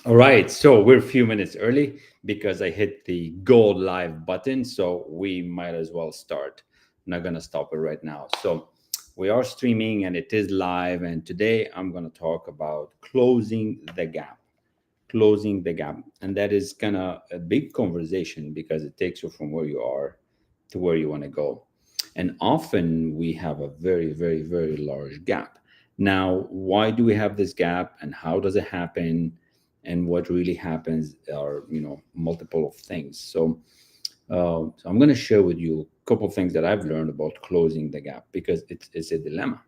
All right, so we're a few minutes early because I hit the go live button, so we might as well start. I'm not gonna stop it right now. So we are streaming and it is live, and today I'm gonna talk about closing the gap. Closing the gap. And that is kind of a big conversation because it takes you from where you are to where you want to go. And often we have a very, very, very large gap. Now, why do we have this gap and how does it happen? And what really happens are, multiple of things. So I'm going to share with you a couple of things that I've learned about closing the gap because it's a dilemma.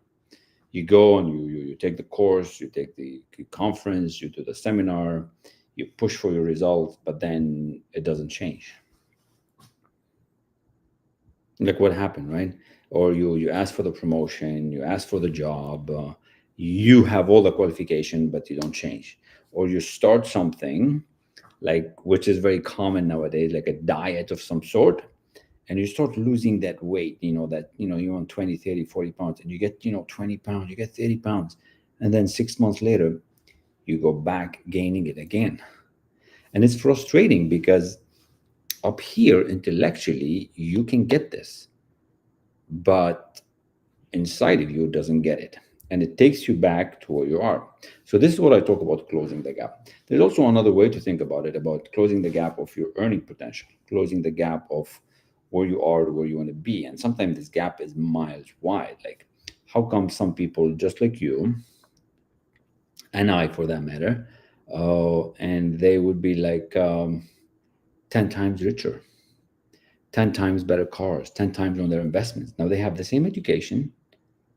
You go and you take the course, you take the conference, you do the seminar, you push for your results, but then it doesn't change. Like what happened, right? Or you ask for the promotion, you ask for the job, you have all the qualification, but you don't change. Or you start something like, which is very common nowadays, like a diet of some sort, and you start losing that weight, that you're on 20, 30, 40 pounds, and you get 20 pounds, you get 30 pounds, and then 6 months later you go back gaining it again. And it's frustrating because up here intellectually you can get this, but inside of you doesn't get it, and it takes you back to where you are. So this is what I talk about, closing the gap. There's also another way to think about it, about closing the gap of your earning potential, closing the gap of where you are to where you want to be. And sometimes this gap is miles wide. Like, how come some people just like you and I, for that matter, and they would be like 10 times richer, 10 times better cars, 10 times on their investments. Now they have the same education,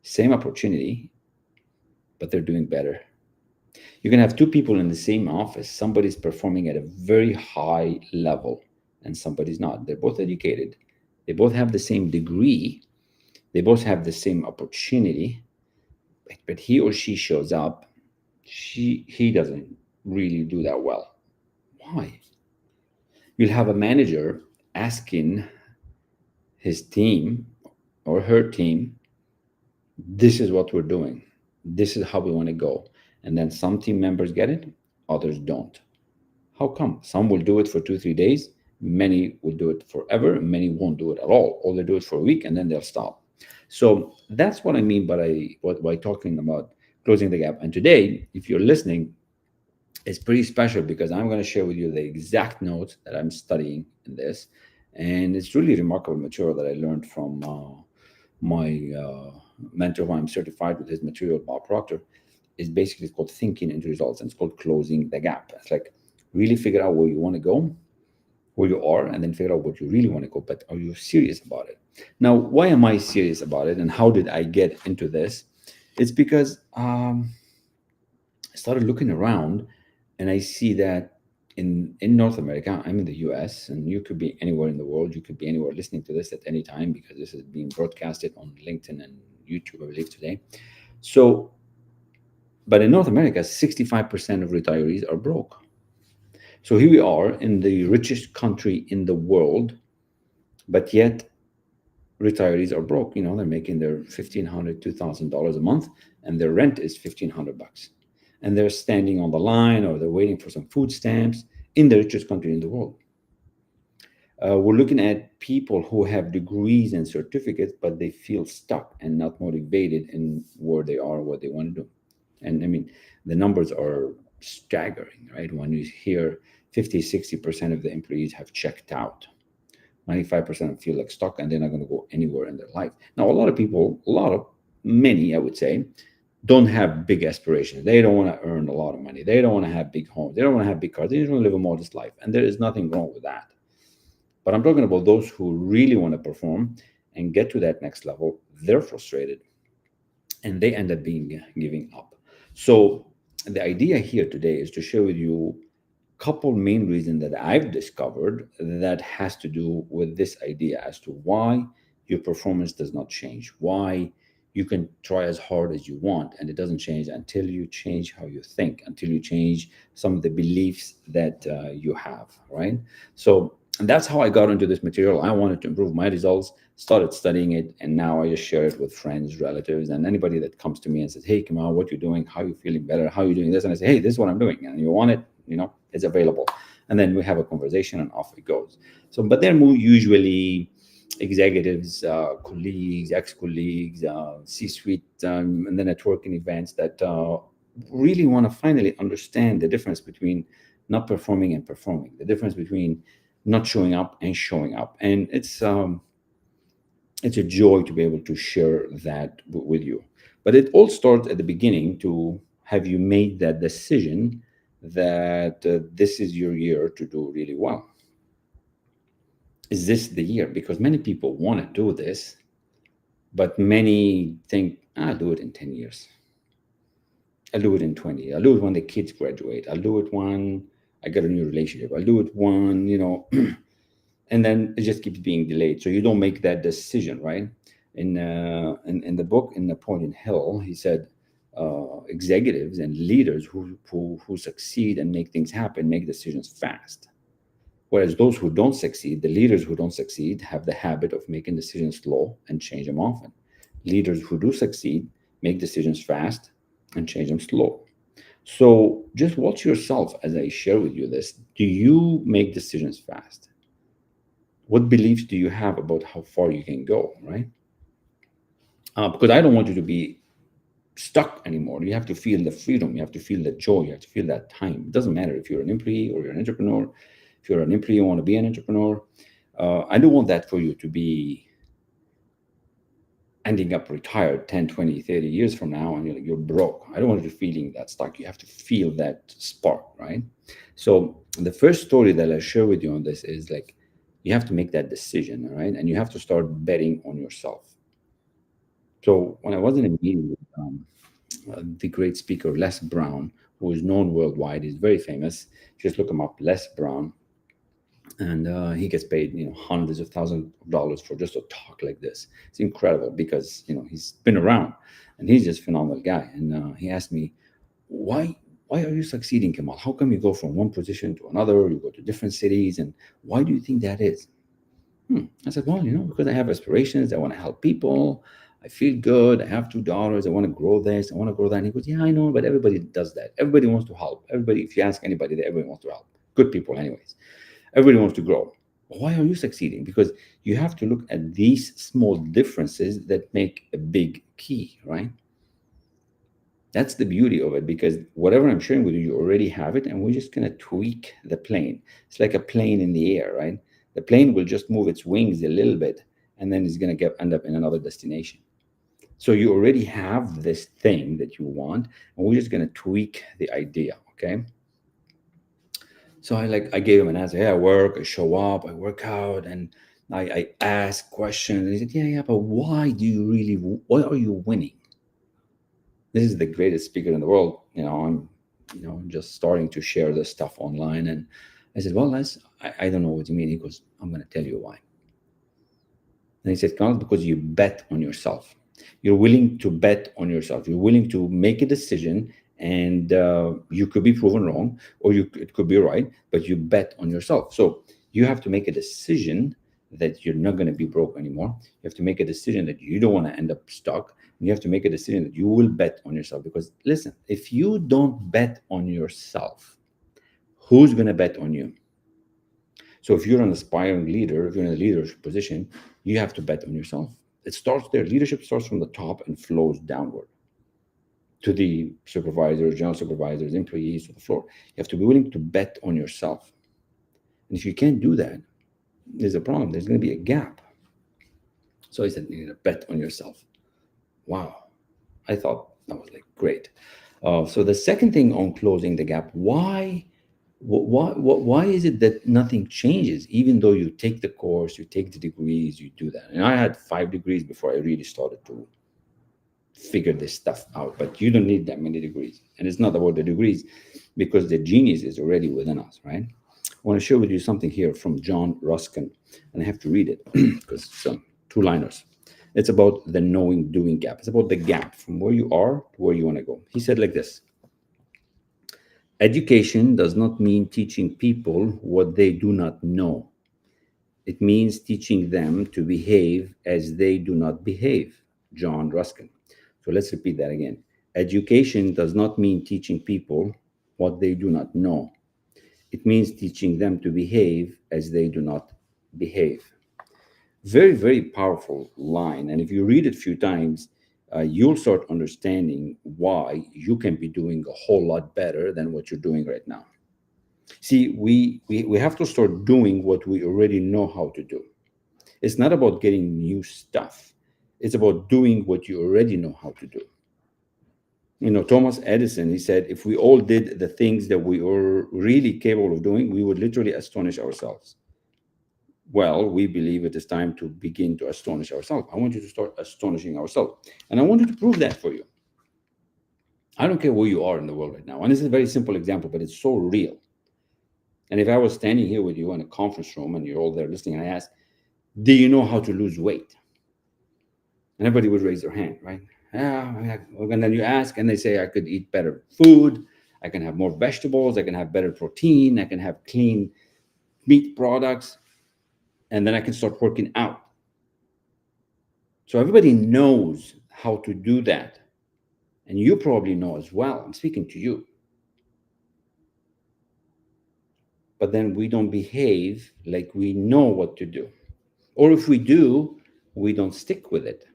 same opportunity, but they're doing better. You can have two people in the same office. Somebody's performing at a very high level and somebody's not. They're both educated. They both have the same degree. They both have the same opportunity, but he or she shows up. He doesn't really do that well. Why? You'll have a manager asking his team or her team, this is what we're doing. This is how we want to go. And then some team members get it, others don't. How come? Some will do it for 2, 3 days, many will do it forever, many won't do it at all, or they do it for a week and then they'll stop. So that's what I mean by talking about closing the gap. And today, if you're listening, it's pretty special because I'm going to share with you the exact notes that I'm studying in this. And it's really remarkable material that I learned from my mentor, who I'm certified with his material, Bob Proctor. Is basically, it's called thinking into results, and it's called closing the gap. It's like really figure out where you want to go, where you are, and then figure out what you really want to go. But are you serious about it? Now, why am I serious about it, and how did I get into this? It's because I started looking around, and I see that in North America, I'm in the U.S., and you could be anywhere in the world. You could be anywhere listening to this at any time because this is being broadcasted on LinkedIn and YouTube, I believe, today. So, but in North America, 65% of retirees are broke. So here we are in the richest country in the world, but yet retirees are broke. They're making their $1,500, $2,000 a month, and their rent is $1,500. And they're standing on the line or they're waiting for some food stamps in the richest country in the world. We're looking at people who have degrees and certificates, but they feel stuck and not motivated in where they are, what they want to do. And I mean, the numbers are staggering, right? When you hear 50, 60% of the employees have checked out, 95% feel like stuck and they're not going to go anywhere in their life. Now, many, I would say, don't have big aspirations. They don't want to earn a lot of money. They don't want to have big homes. They don't want to have big cars. They just want to live a modest life. And there is nothing wrong with that. But I'm talking about those who really want to perform and get to that next level. They're frustrated and they end up giving up. So the idea here today is to share with you a couple main reasons that I've discovered that has to do with this idea as to why your performance does not change, why you can try as hard as you want and it doesn't change until you change how you think, until you change some of the beliefs that you have, right? So and that's how I got into this material. I wanted to improve my results, started studying it, and now I just share it with friends, relatives, and anybody that comes to me and says, hey, Kamal, what you doing? How you feeling better? How you doing this? And I say, hey, this is what I'm doing. And you want it? is available. And then we have a conversation and off it goes. So, but they're more usually executives, colleagues, ex-colleagues, C-suite, and the networking events that really want to finally understand the difference between not performing and performing, the difference between not showing up and showing up. And it's a joy to be able to share that with you. But it all starts at the beginning. To have you made that decision that this is your year to do really well? Is this the year? Because many people want to do this, but many think, I'll do it in 10 years. I'll do it in 20. I'll do it when the kids graduate. I'll do it when I get a new relationship. I'll do it when, and then it just keeps being delayed. So you don't make that decision, right? In the book, in Napoleon Hill, he said, executives and leaders who succeed and make things happen make decisions fast. Whereas those who don't succeed, the leaders who don't succeed, have the habit of making decisions slow and change them often. Leaders who do succeed make decisions fast and change them slow. So just watch yourself as I share with you this. Do you make decisions fast? What beliefs do you have about how far you can go, right? Because I don't want you to be stuck anymore. You have to feel the freedom. You have to feel the joy. You have to feel that time. It doesn't matter if you're an employee or you're an entrepreneur. If you're an employee, you want to be an entrepreneur. I don't want that for you to be ending up retired 10, 20, 30 years from now and you're broke. I don't want you feeling that stuck. You have to feel that spark, right? So the first story that I'll share with you on this is like, you have to make that decision, right? And you have to start betting on yourself. So when I was in a meeting with the great speaker, Les Brown, who is known worldwide, he's very famous. Just look him up, Les Brown. And he gets paid, hundreds of thousands of dollars for just a talk like this. It's incredible because, he's been around and he's just a phenomenal guy. And he asked me, why are you succeeding, Kamal? How come you go from one position to another? You go to different cities. And why do you think that is? I said, well, because I have aspirations. I want to help people. I feel good. I have $2. I want to grow this. I want to grow that. And he goes, yeah, I know, but everybody does that. Everybody wants to help. Everybody, if you ask anybody, everybody wants to help. Good people, anyways. Everybody wants to grow. Why are you succeeding? Because you have to look at these small differences that make a big key, right? That's the beauty of it, because whatever I'm sharing with you, you already have it, and we're just going to tweak the plane. It's like a plane in the air, right? The plane will just move its wings a little bit, and then it's going to end up in another destination. So you already have this thing that you want, and we're just going to tweak the idea, okay? So I gave him an answer. Hey, I work, I show up, I work out, and I ask questions. And he said, yeah, but why are you winning? This is the greatest speaker in the world. I'm just starting to share this stuff online. And I said, well, I don't know what you mean. He goes, I'm going to tell you why. And he said, Carl, because you bet on yourself. You're willing to bet on yourself. You're willing to make a decision, and you could be proven wrong, or it could be right, but you bet on yourself. So you have to make a decision that you're not going to be broke anymore. You have to make a decision that you don't want to end up stuck. And you have to make a decision that you will bet on yourself. Because listen, if you don't bet on yourself, who's going to bet on you? So if you're an aspiring leader, if you're in a leadership position, you have to bet on yourself. It starts there. Leadership starts from the top and flows downward to the supervisors, general supervisors, employees, to the floor. You have to be willing to bet on yourself. And if you can't do that, there's a problem. There's going to be a gap. So he said, you need to bet on yourself. Wow. I thought that was like great. So the second thing on closing the gap, why is it that nothing changes, even though you take the course, you take the degrees, you do that? And I had 5 degrees before I really started to figure this stuff out, but you don't need that many degrees. And it's not about the degrees, because the genius is already within us, right? I want to share with you something here from John Ruskin, and I have to read it because it's 2-liners. It's about the knowing doing gap. It's about the gap from where you are to where you want to go. He said like this: education does not mean teaching people what they do not know. It means teaching them to behave as they do not behave. John Ruskin. So let's repeat that again. Education does not mean teaching people what they do not know. It means teaching them to behave as they do not behave. Very, very powerful line. And if you read it a few times, you'll start understanding why you can be doing a whole lot better than what you're doing right now. See, we have to start doing what we already know how to do. It's not about getting new stuff, it's about doing what you already know how to do. Thomas Edison, he said, if we all did the things that we were really capable of doing, we would literally astonish ourselves. Well, we believe it is time to begin to astonish ourselves. I want you to start astonishing ourselves. And I want you to prove that for you. I don't care where you are in the world right now. And this is a very simple example, but it's so real. And if I was standing here with you in a conference room and you're all there listening, and I ask, do you know how to lose weight? And everybody would raise their hand, right? Yeah. And then you ask, and they say, I could eat better food. I can have more vegetables. I can have better protein. I can have clean meat products. And then I can start working out. So everybody knows how to do that. And you probably know as well. I'm speaking to you. But then we don't behave like we know what to do. Or if we do, we don't stick with it.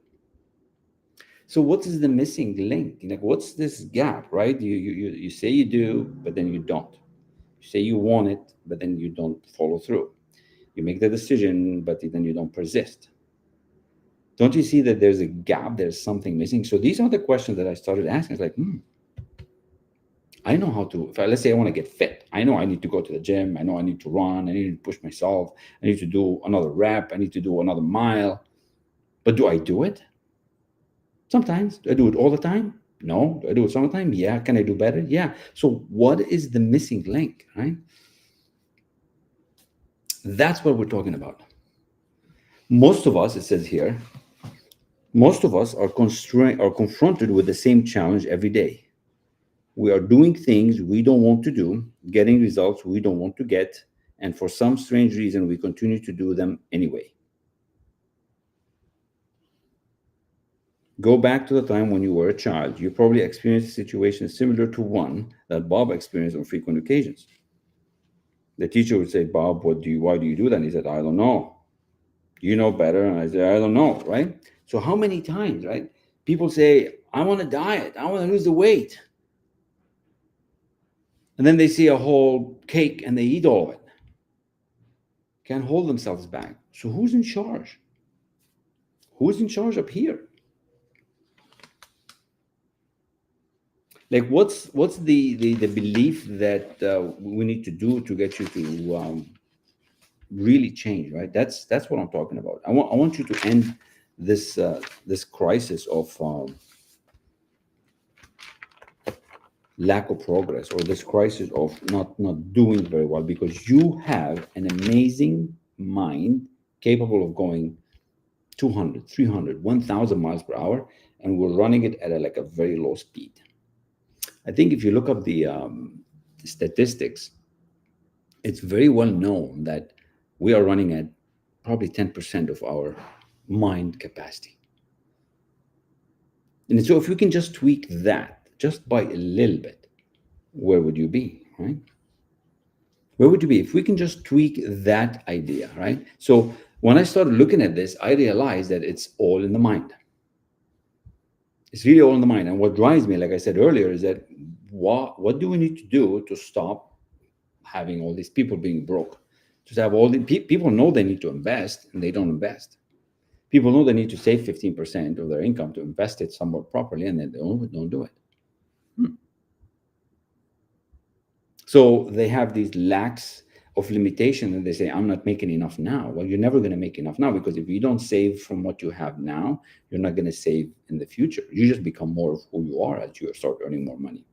So what is the missing link? Like, what's this gap, right? You say you do, but then you don't. You say you want it, but then you don't follow through. You make the decision, but then you don't persist. Don't you see that there's a gap? There's something missing. So these are the questions that I started asking. It's like, I know how to, let's say I want to get fit. I know I need to go to the gym. I know I need to run. I need to push myself. I need to do another rep. I need to do another mile. But do I do it? Sometimes. Do I do it all the time? No. Do I do it some of the time? Yeah. Can I do better? Yeah. So what is the missing link, right? That's what we're talking about. Most of us, it says here, most of us are confronted with the same challenge every day. We are doing things we don't want to do, getting results we don't want to get, and for some strange reason, we continue to do them anyway. Go back to the time when you were a child. You probably experienced a situation similar to one that Bob experienced on frequent occasions. The teacher would say, Bob, why do you do that? And he said, I don't know. You know better. And I said, I don't know, right? So how many times, right? People say, I want to diet. I want to lose the weight. And then they see a whole cake and they eat all of it. Can't hold themselves back. So who's in charge? Who's in charge up here? Like, what's the belief that we need to do to get you to really change, right? That's what I'm talking about. I want you to end this this crisis of lack of progress, or this crisis of not doing very well, because you have an amazing mind capable of going 200, 300, 1,000 miles per hour, and we're running it at like a very low speed. I think if you look up the statistics, it's very well known that we are running at probably 10% of our mind capacity. And so if we can just tweak that just by a little bit, where would you be, right? Where would you be if we can just tweak that idea, right? So when I started looking at this, I realized that it's all in the mind. It's really all in the mind. And what drives me, like I said earlier, is that what do we need to do to stop having all these people being broke? Just have all the people know they need to invest and they don't invest. People know they need to save 15% of their income to invest it somewhere properly, and then they don't do it. So they have these lacks of limitation, and they say, I'm not making enough now. Well, you're never going to make enough now, because if you don't save from what you have now, you're not going to save in the future. You just become more of who you are as you start earning more money.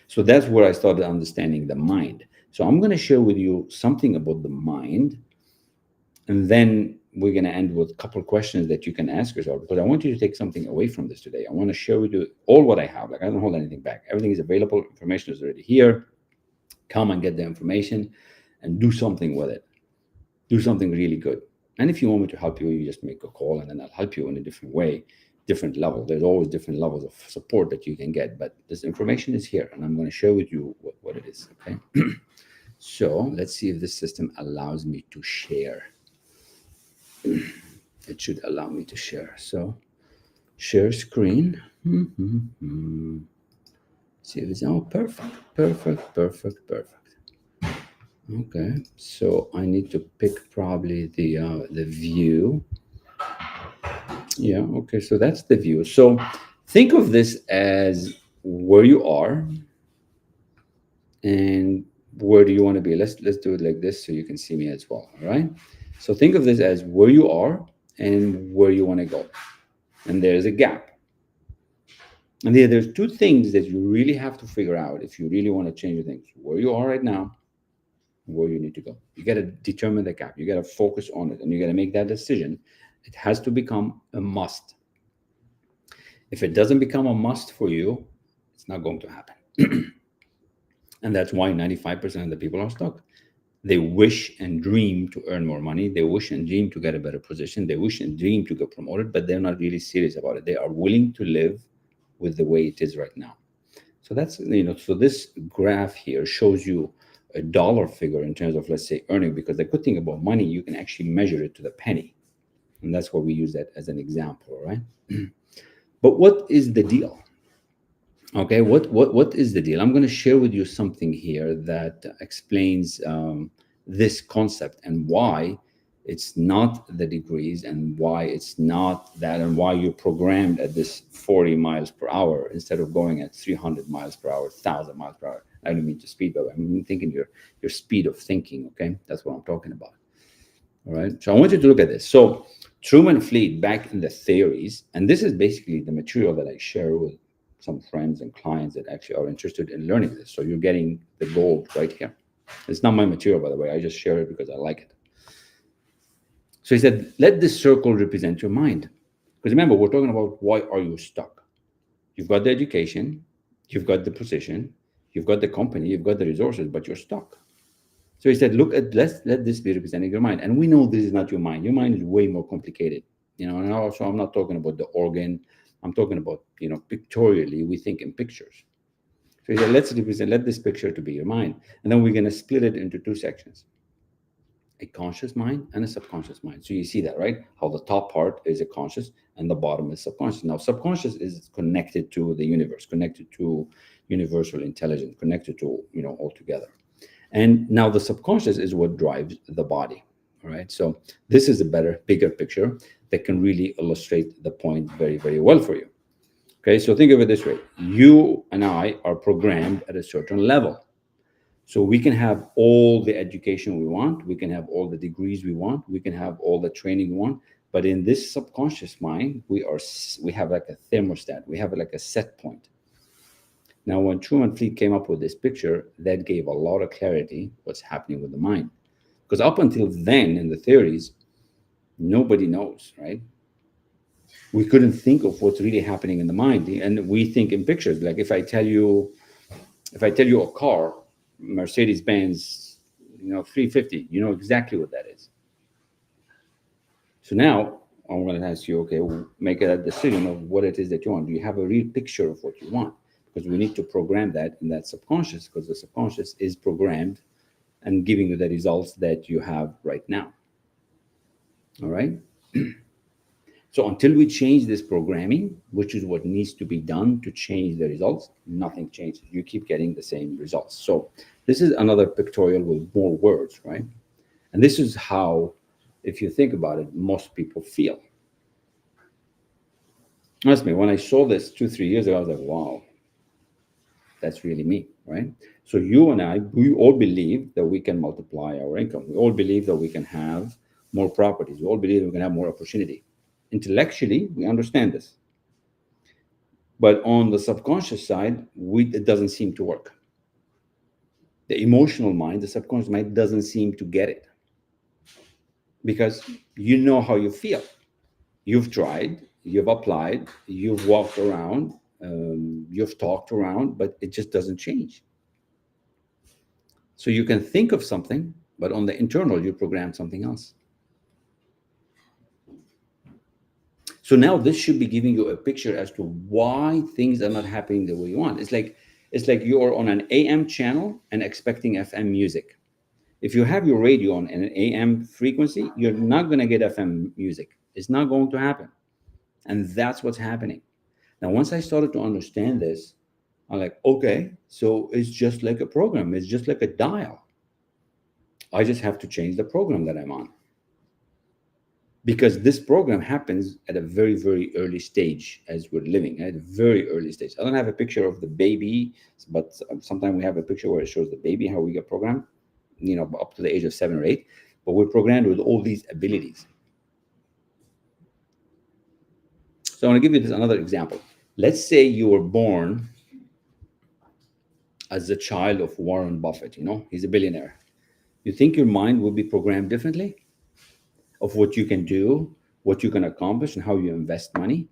So that's where I started understanding the mind. So I'm going to share with you something about the mind, and then we're going to end with a couple of questions that you can ask yourself, because I want you to take something away from this today. I want to share with you all what I have. Like, I don't hold anything back. Everything is available. Information is already here. Come and get the information and do something with it. Do something really good. And if you want me to help you, you just make a call, and then I'll help you in a different way, different level. There's always different levels of support that you can get, but this information is here, and I'm going to share with you what it is. Okay. So let's see if this system allows me to share. It should allow me to share. So share screen. See if it's, oh, perfect, perfect, perfect, perfect. Okay, so I need to pick probably the view. Yeah, okay, so that's the view. So think of this as where you are and where do you want to be. Let's do it like this so you can see me as well. All right. So think of this as where you are and where you want to go. And there's a gap. And there's two things that you really have to figure out if you really want to change your things. Where you are right now, where you need to go. You got to determine the gap. You got to focus on it and you got to make that decision. It has to become a must. If it doesn't become a must for you, it's not going to happen. And that's why 95% of the people are stuck. They wish and dream to earn more money. They wish and dream to get a better position. They wish and dream to get promoted, but they're not really serious about it. They are willing to live with the way it is right now. So that's, so this graph here shows you a dollar figure in terms of, let's say, earning, because the good thing about money, you can actually measure it to the penny. And that's why we use that as an example, right? But what is the deal? Okay, what is the deal? I'm going to share with you something here that explains this concept and why it's not the degrees and why it's not that and why you're programmed at this 40 miles per hour instead of going at 300 miles per hour, 1,000 miles per hour. I don't mean to speed, but I mean thinking your speed of thinking. Okay, that's what I'm talking about. All right. So I want you to look at this. So Truman Fleet back in the theories, and this is basically the material that I share with some friends and clients that actually are interested in learning this. So you're getting the gold right here. It's not my material, by the way. I just share it because I like it. So he said, let this circle represent your mind. Because remember, we're talking about why are you stuck? You've got the education, you've got the position, you've got the company, you've got the resources, but you're stuck. So he said, look at, let this be representing your mind. And we know this is not your mind. Your mind is way more complicated. And also I'm not talking about the organ. I'm talking about, pictorially, we think in pictures. So he said, let this picture to be your mind. And then we're going to split it into two sections, a conscious mind and a subconscious mind. So you see that, right? How the top part is a conscious and the bottom is subconscious. Now, subconscious is connected to the universe, connected to universal intelligence, connected to, all together. And now the subconscious is what drives the body. All right. So this is a bigger picture that can really illustrate the point very, very well for you. Okay. So think of it this way. You and I are programmed at a certain level. So we can have all the education we want. We can have all the degrees we want. We can have all the training we want. But in this subconscious mind, we have like a thermostat. We have like a set point. Now, when Truman Fleet came up with this picture, that gave a lot of clarity what's happening with the mind. Because up until then, in the theories, nobody knows, right? We couldn't think of what's really happening in the mind, and we think in pictures. Like if I tell you a car, Mercedes Benz, 350, you know exactly what that is. So now I'm going to ask you, okay, make a decision of what it is that you want. Do you have a real picture of what you want? Because we need to program that in that subconscious, because the subconscious is programmed and giving you the results that you have right now. All right. So until we change this programming, which is what needs to be done to change the results, nothing changes. You keep getting the same results. So this is another pictorial with more words, right? And this is how, if you think about it, most people feel. Trust me, when I saw this 2-3 years ago, I was like, wow, that's really me, right? So you and I, we all believe that we can multiply our income. We all believe that we can have more properties. We all believe we can have more opportunity. Intellectually, we understand this. But on the subconscious side, it doesn't seem to work. The emotional mind, the subconscious mind, doesn't seem to get it. Because you know how you feel. You've tried, you've applied, you've walked around, you've talked around, but it just doesn't change. So you can think of something, but on the internal, you program something else. So now this should be giving you a picture as to why things are not happening the way you want. It's like you're on an AM channel and expecting FM music. If you have your radio on an AM frequency, you're not going to get FM music. It's not going to happen. And that's what's happening. Now, once I started to understand this, I'm like, okay, so it's just like a program, it's just like a dial. I just have to change the program that I'm on, because this program happens at a very, very early stage as we're living, at a very early stage. I don't have a picture of the baby, but sometimes we have a picture where it shows the baby, how we get programmed, up to the age of 7 or 8. But we're programmed with all these abilities. So I want to give you this another example. Let's say you were born as the child of Warren Buffett, he's a billionaire. You think your mind will be programmed differently of what you can do, what you can accomplish, and how you invest money?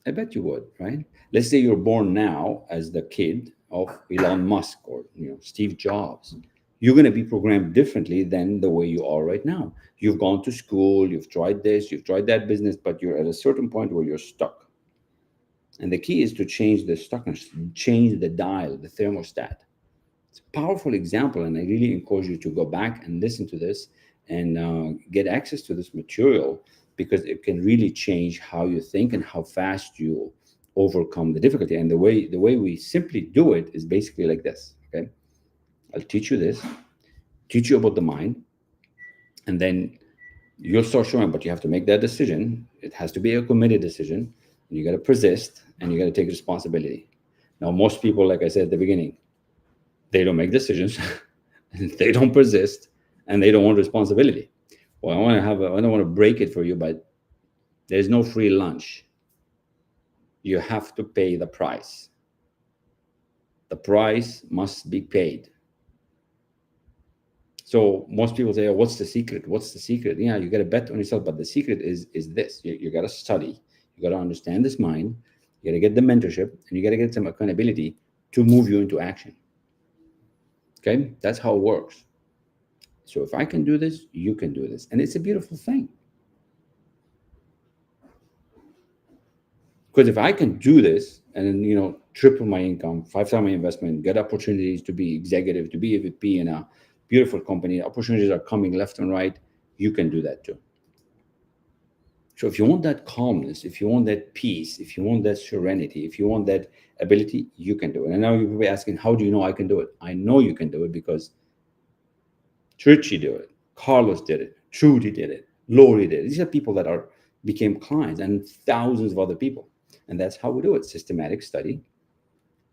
I bet you would, right? Let's say you're born now as the kid of Elon Musk or Steve Jobs. You're going to be programmed differently than the way you are right now. You've gone to school, you've tried this, you've tried that business, but you're at a certain point where you're stuck. And the key is to change the stuckness, change the dial, the thermostat. It's a powerful example, and I really encourage you to go back and listen to this and get access to this material, because it can really change how you think and how fast you overcome the difficulty. And the way we simply do it is basically like this. Okay, I'll teach you this, teach you about the mind, and then you'll start showing. But you have to make that decision. It has to be a committed decision, and you got to persist, and you got to take responsibility. Now, most people, like I said at the beginning, they don't make decisions, they don't persist, and they don't want responsibility. Well, I don't want to break it for you, but there's no free lunch. You have to pay the price. The price must be paid. So most people say, oh, what's the secret? What's the secret? Yeah, you got to bet on yourself. But the secret is this. You got to study. You got to understand this mind. You got to get the mentorship, and you got to get some accountability to move you into action. Okay, that's how it works. So if I can do this, you can do this. And it's a beautiful thing. Because if I can do this and then, triple my income, 5 times my investment, get opportunities to be executive, to be a VP in a beautiful company, opportunities are coming left and right, you can do that too. So if you want that calmness, if you want that peace, if you want that serenity, if you want that ability, you can do it. And now you'll be asking, how do you know I can do it? I know you can do it because Trichy did it, Carlos did it, Trudy did it, Lori did it. These are people that became clients, and thousands of other people. And that's how we do it: systematic study,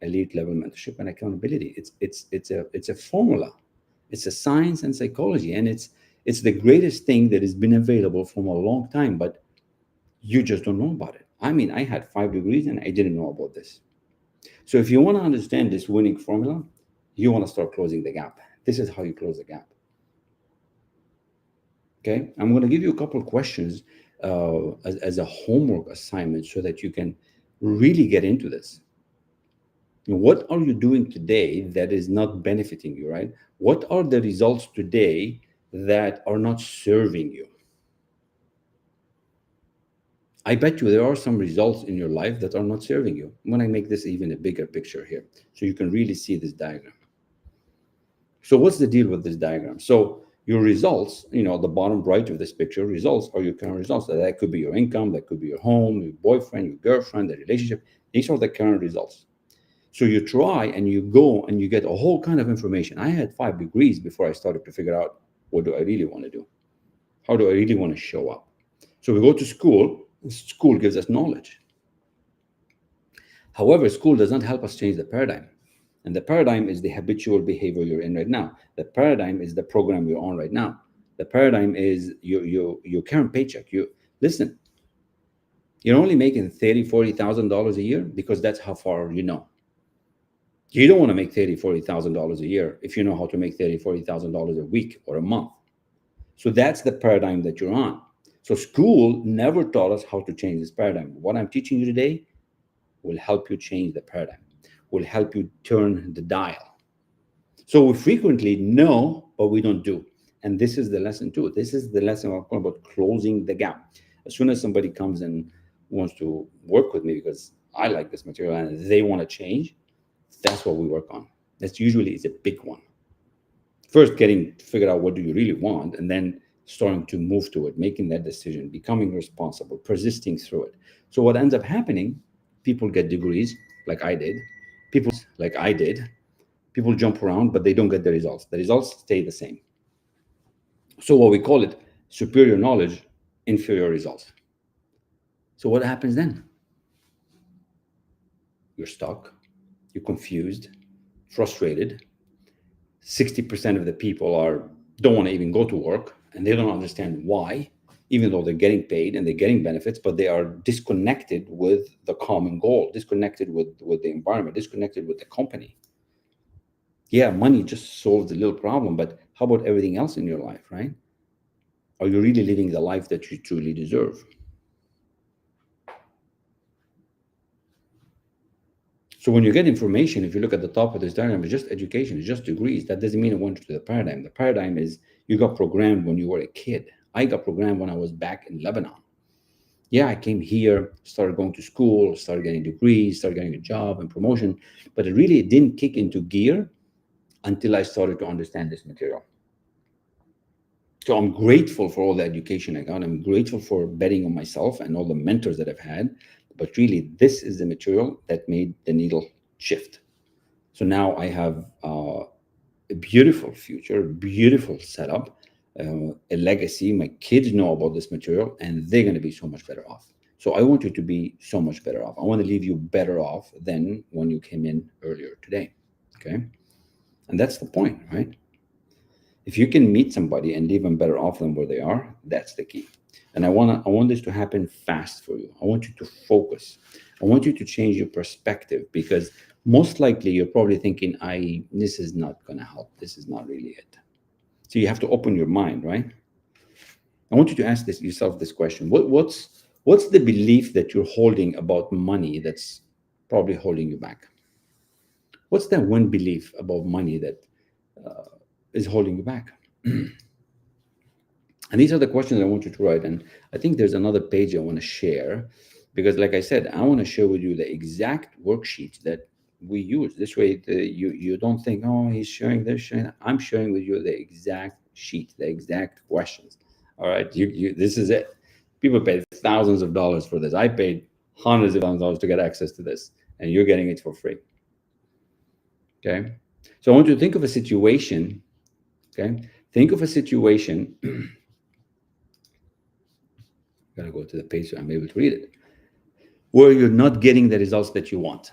elite level mentorship, and accountability. It's a formula. It's a science and psychology, and it's the greatest thing that has been available for a long time, but you just don't know about it. I mean, I had 5 degrees and I didn't know about this. So if you want to understand this winning formula, you want to start closing the gap. This is how you close the gap. Okay, I'm going to give you a couple of questions as a homework assignment so that you can really get into this. What are you doing today that is not benefiting you, right? What are the results today that are not serving you? I bet you there are some results in your life that are not serving you. I'm going to make this even a bigger picture here so you can really see this diagram. So what's the deal with this diagram? So your results, the bottom right of this picture, results are your current results. That could be your income, that could be your home, your boyfriend, your girlfriend, the relationship. These are the current results. So you try and you go and you get a whole kind of information. I had 5 degrees before I started to figure out, what do I really want to do? How do I really want to show up? So we go to school. School gives us knowledge. However, school does not help us change the paradigm. And the paradigm is the habitual behavior you're in right now. The paradigm is the program you're on right now. The paradigm is your current paycheck. Listen, you're only making $30,000-$40,000 a year because that's how far you know. You don't want to make $30,000-$40,000 a year if you know how to make $30,000-$40,000 a week or a month. So that's the paradigm that you're on. So school never taught us how to change this paradigm. What I'm teaching you today will help you change the paradigm, will help you turn the dial. So we frequently know, but we don't do. And this is the lesson too. This is the lesson I'm talking about, closing the gap. As soon as somebody comes and wants to work with me because I like this material and they want to change, that's what we work on. That's usually is a big one. first getting to figure out what do you really want, and then starting to move to it, making that decision, becoming responsible, persisting through it. So what ends up happening, people get degrees like I did, people like I did, people jump around, but they don't get the results. The results stay the same. So what we call it, superior knowledge, inferior results. So what happens then? You're stuck, you're confused, frustrated. 60% of the people are don't want to even go to work, and they don't understand why, even though they're getting paid and they're getting benefits, but they are disconnected with the common goal, disconnected with the environment, disconnected with the company. Yeah, money just solves a little problem, but how about everything else in your life, right? Are you really living the life that you truly deserve? So when you get information, if you look at the top of this diagram, it's just education, it's just degrees. That doesn't mean it went to the paradigm. The paradigm is you got programmed when you were a kid. I got programmed when I was back in Lebanon. Yeah, I came here, started going to school, started getting degrees, started getting a job and promotion, but it really didn't kick into gear until I started to understand this material. So I'm grateful for all the education I got. I'm grateful for betting on myself and all the mentors that I've had. But really, this is the material that made the needle shift. So now I have a beautiful future, beautiful setup, a legacy. My kids know about this material, and they're going to be so much better off. So I want you to be so much better off. I want to leave you better off than when you came in earlier today. Okay. And that's the point, right? If you can meet somebody and leave them better off than where they are, that's the key. And I want this to happen fast for you. I want you to focus. I want you to change your perspective, because most likely you're probably thinking, this is not going to help. This is not really it. So you have to open your mind, right? I want you to ask yourself this question. What's the belief that you're holding about money that's probably holding you back? What's that one belief about money that is holding you back? And these are the questions I want you to write. And I think there's another page I want to share, because, like I said, I want to share with you the exact worksheets that we use. This way, you don't think, oh, he's sharing this. I'm sharing with you the exact sheet, the exact questions. All right, this is it. People paid thousands of dollars for this. I paid hundreds of thousands of dollars to get access to this, and you're getting it for free. Okay, so I want you to think of a situation. Okay, think of a situation. Gotta go to the page so I'm able to read it, where you're not getting the results that you want.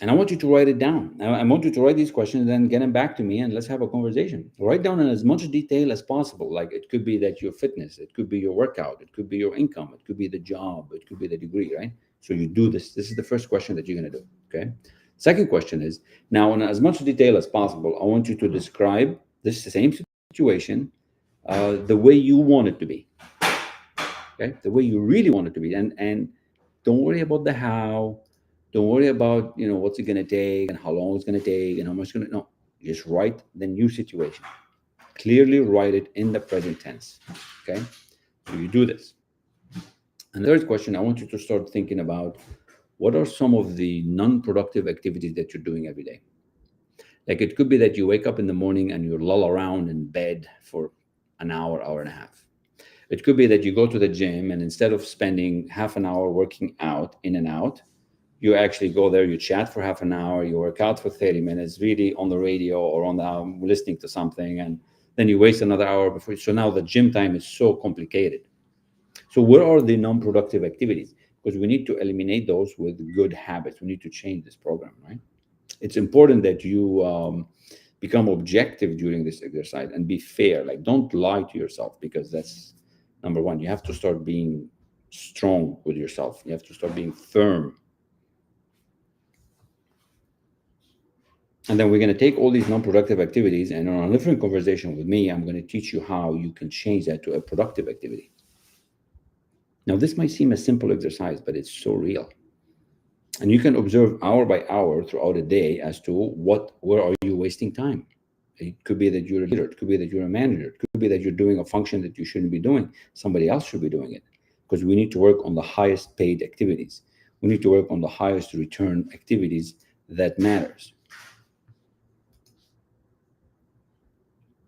And I want you to write it down. I want you to write these questions and then get them back to me, and let's have a conversation. Write down in as much detail as possible. Like, it could be that your fitness, it could be your workout, it could be your income, it could be the job, it could be the degree, right? So you do this. This is the first question that you're going to do. Okay. Second question is, now in as much detail as possible, I want you to describe this same situation the way you want it to be. Okay, the way you really want it to be. And don't worry about the how. Don't worry about what's it going to take and how long it's going to take and how much it's going to. No, just write the new situation. Clearly write it in the present tense. Okay, so you do this. And the third question, I want you to start thinking about, what are some of the non-productive activities that you're doing every day. Like, it could be that you wake up in the morning and you lull around in bed for an hour, hour and a half. It could be that you go to the gym, and instead of spending half an hour working out in and out, you actually go there, you chat for half an hour, you work out for 30 minutes, really on the radio or on the listening to something, and then you waste another hour before. So now the gym time is so complicated. So where are the non-productive activities? Because we need to eliminate those with good habits. We need to change this program, right? It's important that you become objective during this exercise and be fair. Like, don't lie to yourself, because that's number one. You have to start being strong with yourself. You have to start being firm. And then we're going to take all these non-productive activities, and on a different conversation with me, I'm going to teach you how you can change that to a productive activity. Now, this might seem a simple exercise, but it's so real. And you can observe hour by hour throughout a day as to where are you wasting time. It could be that you're a leader. It could be that you're a manager. It could be that you're doing a function that you shouldn't be doing. Somebody else should be doing it, because we need to work on the highest paid activities. We need to work on the highest return activities that matters.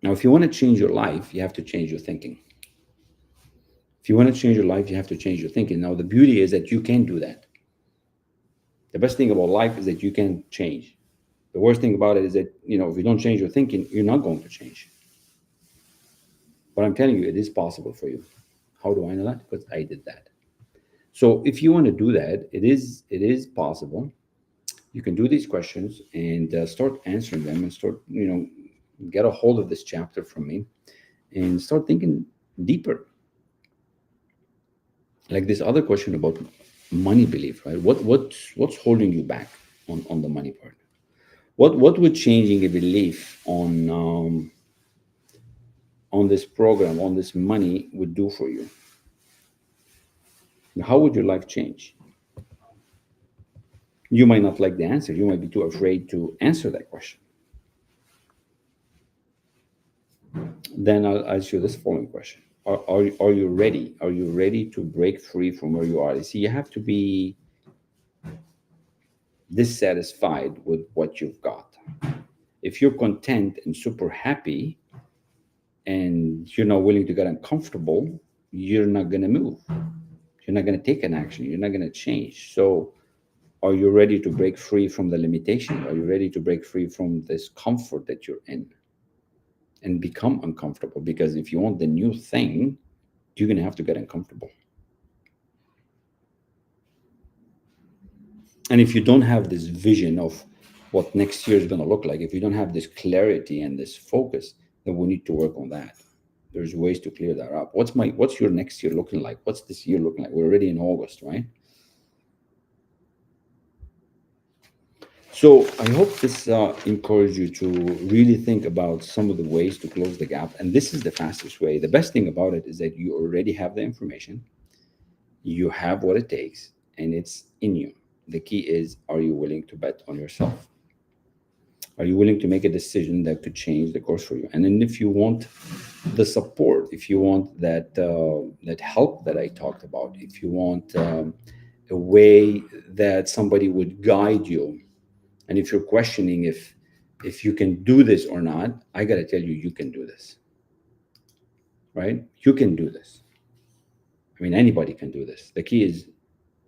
Now, if you want to change your life, you have to change your thinking. If you want to change your life, you have to change your thinking. Now, the beauty is that you can do that. The best thing about life is that you can change. The worst thing about it is that, if you don't change your thinking, you're not going to change. But I'm telling you, it is possible for you. How do I know that? Because I did that. So if you want to do that, it is possible. You can do these questions and start answering them, and start, get a hold of this chapter from me and start thinking deeper. Like this other question about money belief, right? What's holding you back on the money part? What would changing a belief on this program, on this money, would do for you? How would your life change? You might not like the answer. You might be too afraid to answer that question. Then I'll ask you this following question. Are you ready? Are you ready to break free from where you are? You see, you have to be dissatisfied with what you've got. If you're content and super happy and you're not willing to get uncomfortable, you're not going to move. You're not going to take an action. You're not going to change. So, are you ready to break free from the limitation? Are you ready to break free from this comfort that you're in and become uncomfortable? Because if you want the new thing, you're going to have to get uncomfortable. And if you don't have this vision of what next year is going to look like, if you don't have this clarity and this focus, then we need to work on that. There's ways to clear that up. What's your next year looking like? What's this year looking like? We're already in August, right? So I hope this encouraged you to really think about some of the ways to close the gap. And this is the fastest way. The best thing about it is that you already have the information, you have what it takes, and it's in you. The key is, are you willing to bet on yourself? Are you willing to make a decision that could change the course for you? And then if you want the support, if you want that help that I talked about, if you want a way that somebody would guide you, and if you're questioning if you can do this or not, I got to tell you, you can do this, right? You can do this. I mean, anybody can do this. The key is,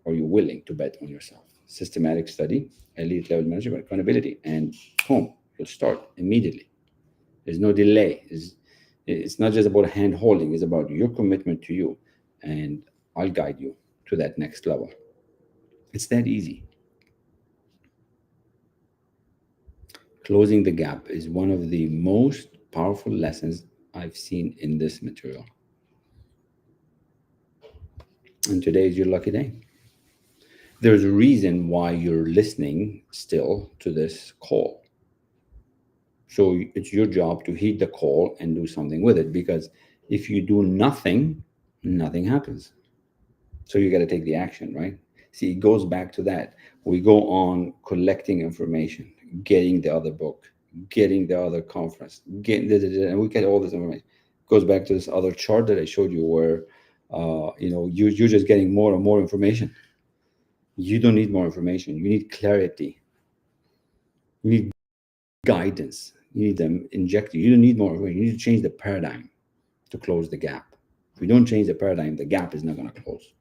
are you willing to bet on yourself? Systematic study, elite level management, accountability, and boom, you'll start immediately. There's no delay. It's not just about hand holding, it's about your commitment to you. And I'll guide you to that next level. It's that easy. Closing the gap is one of the most powerful lessons I've seen in this material. And today is your lucky day. There's a reason why you're listening still to this call. So it's your job to heed the call and do something with it, because if you do nothing, nothing happens. So you got to take the action, right? See, it goes back to that. We go on collecting information, getting the other book, getting the other conference, and we get all this information. It goes back to this other chart that I showed you, where you're just getting more and more information. You don't need more information. You need clarity. You need guidance. You need them injected. You don't need more information. You need to change the paradigm to close the gap. If we don't change the paradigm, the gap is not going to close.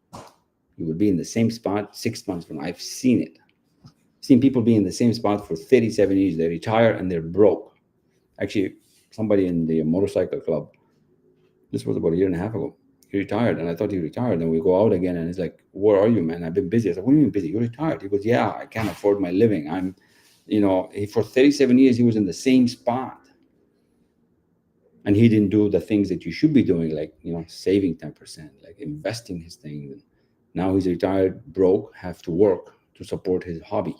You will be in the same spot 6 months from now. I've seen it. I've seen people be in the same spot for 37 years. They retire and they're broke. Actually, somebody in the motorcycle club, this was about a year and a half ago. He retired, and I thought he retired. And we go out again, and he's like, "Where are you, man? I've been busy." I said, "What do you mean busy? You're retired." He goes, "Yeah, I can't afford my living. For 37 years, he was in the same spot. And he didn't do the things that you should be doing, like, saving 10%, like investing his thing. Now he's retired, broke, have to work to support his hobby.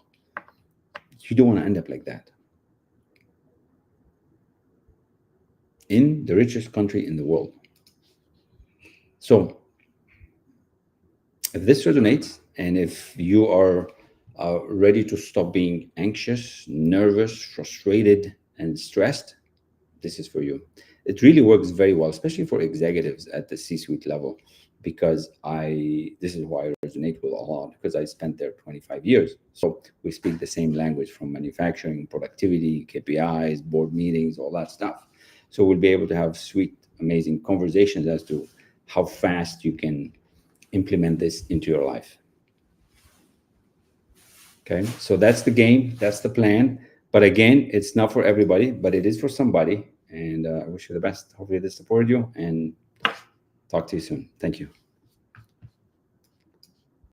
You don't want to end up like that. In the richest country in the world. So if this resonates, and if you are ready to stop being anxious, nervous, frustrated, and stressed, this is for you. It really works very well, especially for executives at the C-suite level, because this is why I resonate with a lot, because I spent there 25 years. So we speak the same language, from manufacturing, productivity, KPIs, board meetings, all that stuff. So we'll be able to have sweet, amazing conversations as to how fast you can implement this into your life. Okay, so that's the game, that's the plan. But again, it's not for everybody, but it is for somebody. And I wish you the best. Hopefully, this supported you, and talk to you soon. Thank you.